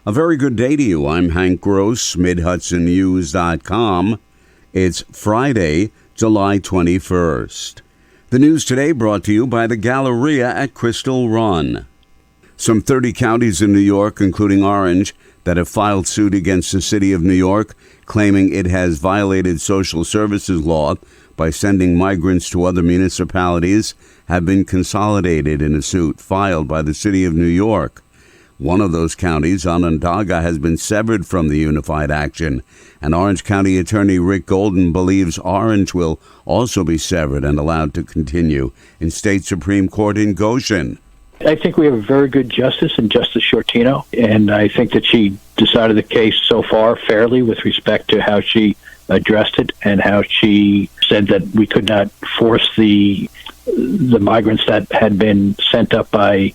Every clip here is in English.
A very good day to you. I'm Hank Gross, MidHudsonNews.com. It's Friday, July 21st. The news today brought to you by the Galleria at Crystal Run. Some 30 counties in New York, including Orange, that have filed suit against the city of New York, claiming it has violated social services law by sending migrants to other municipalities, have been consolidated in a suit filed by the city of New York. One of those counties, Onondaga, has been severed from the unified action, and Orange County Attorney Rick Golden believes Orange will also be severed and allowed to continue in state Supreme Court in Goshen. I think we have a very good justice in Justice Shortino, and I think that she decided the case so far fairly with respect to how she addressed it and how she said that we could not force the migrants that had been sent up by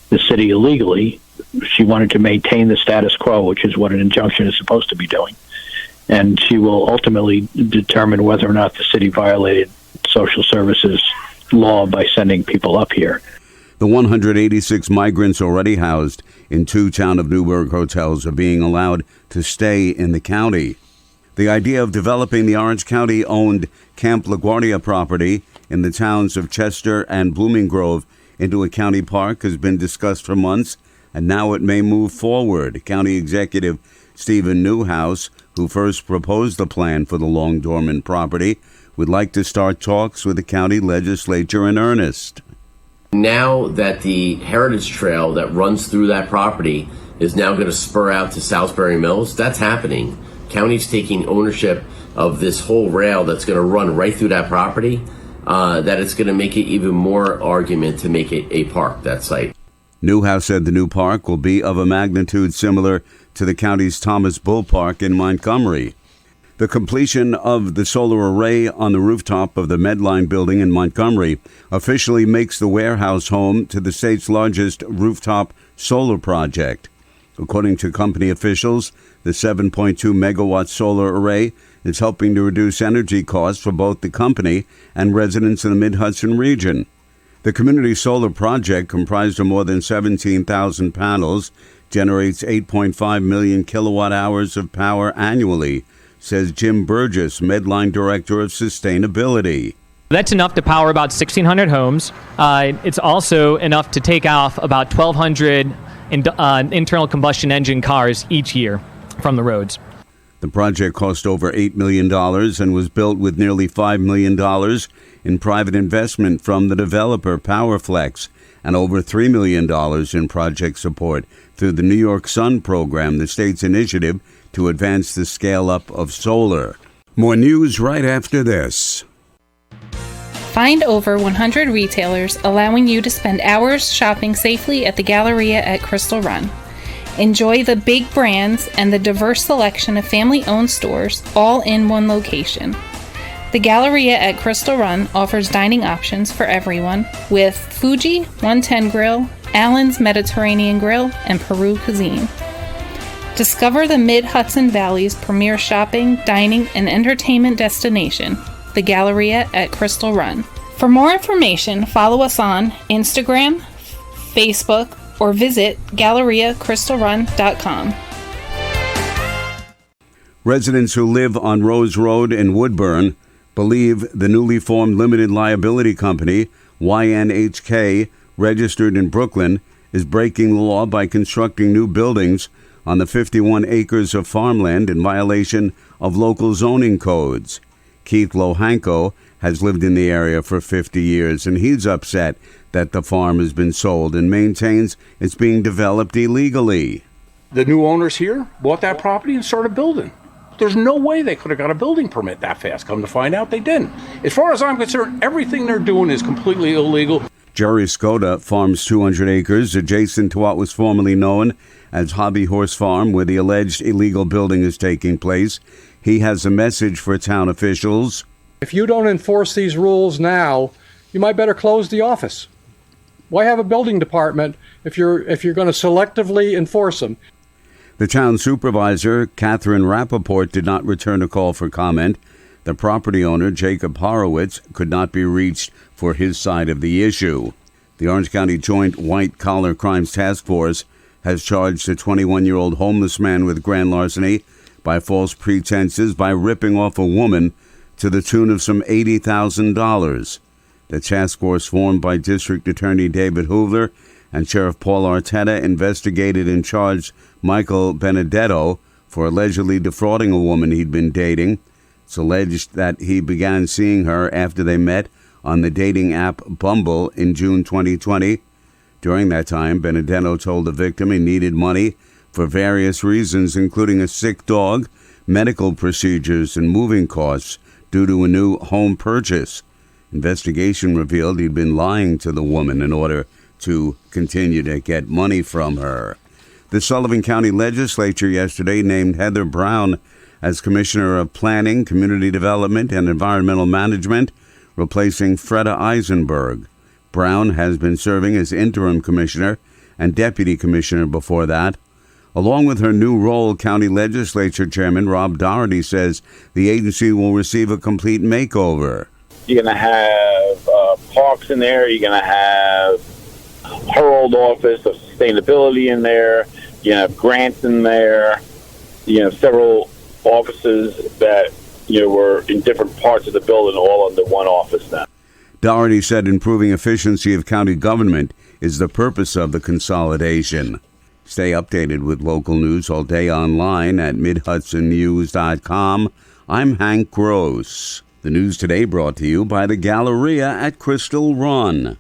the city illegally. She wanted to maintain the status quo, which is what an injunction is supposed to be doing. And she will ultimately determine whether or not the city violated social services law by sending people up here. The 186 migrants already housed in two Town of Newburgh hotels are being allowed to stay in the county. The idea of developing the Orange County-owned Camp LaGuardia property in the towns of Chester and Blooming Grove into a county park has been discussed for months, and now it may move forward. County Executive Stephen Newhouse, who first proposed the plan for the long-dormant property, would like to start talks with the county legislature in earnest. Now that the heritage trail that runs through that property is now going to spur out to Salisbury Mills, that's happening. County's taking ownership of this whole rail that's going to run right through that property, that it's going to make it even more argument to make it a park, that site. Newhouse said the new park will be of a magnitude similar to the county's Thomas Bull Park in Montgomery. The completion of the solar array on the rooftop of the Medline building in Montgomery officially makes the warehouse home to the state's largest rooftop solar project. According to company officials, the 7.2 megawatt solar array is helping to reduce energy costs for both the company and residents in the Mid-Hudson region. The community solar project, comprised of more than 17,000 panels, generates 8.5 million kilowatt hours of power annually, says Jim Burgess, Medline Director of Sustainability. That's enough to power about 1,600 homes. It's also enough to take off about 1,200 internal combustion engine cars each year from the roads. The project cost over $8 million and was built with nearly $5 million in private investment from the developer PowerFlex and over $3 million in project support through the New York Sun program, the state's initiative to advance the scale-up of solar. More news right after this. Find over 100 retailers allowing you to spend hours shopping safely at the Galleria at Crystal Run. Enjoy the big brands and the diverse selection of family-owned stores all in one location. The Galleria at Crystal Run offers dining options for everyone with Fuji 110 Grill, Allen's Mediterranean Grill, and Peru Cuisine. Discover the Mid-Hudson Valley's premier shopping, dining, and entertainment destination, the Galleria at Crystal Run. For more information, follow us on Instagram, Facebook, or visit GalleriaCrystalRun.com. Residents who live on Rose Road in Woodburn believe the newly formed limited liability company, YNHK, registered in Brooklyn, is breaking the law by constructing new buildings on the 51 acres of farmland in violation of local zoning codes. Keith Lohanko has lived in the area for 50 years, and he's upset that the farm has been sold and maintains it's being developed illegally. The new owners here bought that property and started building. There's no way they could have got a building permit that fast. Come to find out, they didn't. As far as I'm concerned, everything they're doing is completely illegal. Jerry Skoda farms 200 acres adjacent to what was formerly known as Hobby Horse Farm, where the alleged illegal building is taking place. He has a message for town officials. If you don't enforce these rules now, you might better close the office. Why have a building department if you're going to selectively enforce them? The town supervisor, Catherine Rappaport, did not return a call for comment. The property owner, Jacob Horowitz, could not be reached for his side of the issue. The Orange County Joint White Collar Crimes Task Force has charged a 21-year-old homeless man with grand larceny by false pretenses by ripping off a woman to the tune of some $80,000. The task force formed by District Attorney David Hoover and Sheriff Paul Arteta investigated and charged Michael Benedetto for allegedly defrauding a woman he'd been dating. It's alleged that he began seeing her after they met on the dating app Bumble in June 2020. During that time, Benedetto told the victim he needed money for various reasons, including a sick dog, medical procedures, and moving costs due to a new home purchase. Investigation revealed he'd been lying to the woman in order to continue to get money from her. The Sullivan County Legislature yesterday named Heather Brown as Commissioner of Planning, Community Development, and Environmental Management, replacing Freda Eisenberg. Brown has been serving as interim commissioner and deputy commissioner before that. Along with her new role, County Legislature Chairman Rob Doherty says the agency will receive a complete makeover. You're going to have parks in there. You're going to have her old office of sustainability in there. You have grants in there. You have several offices that were in different parts of the building, all under one office now. Doherty said improving efficiency of county government is the purpose of the consolidation. Stay updated with local news all day online at MidHudsonNews.com. I'm Hank Gross. The news today brought to you by the Galleria at Crystal Run.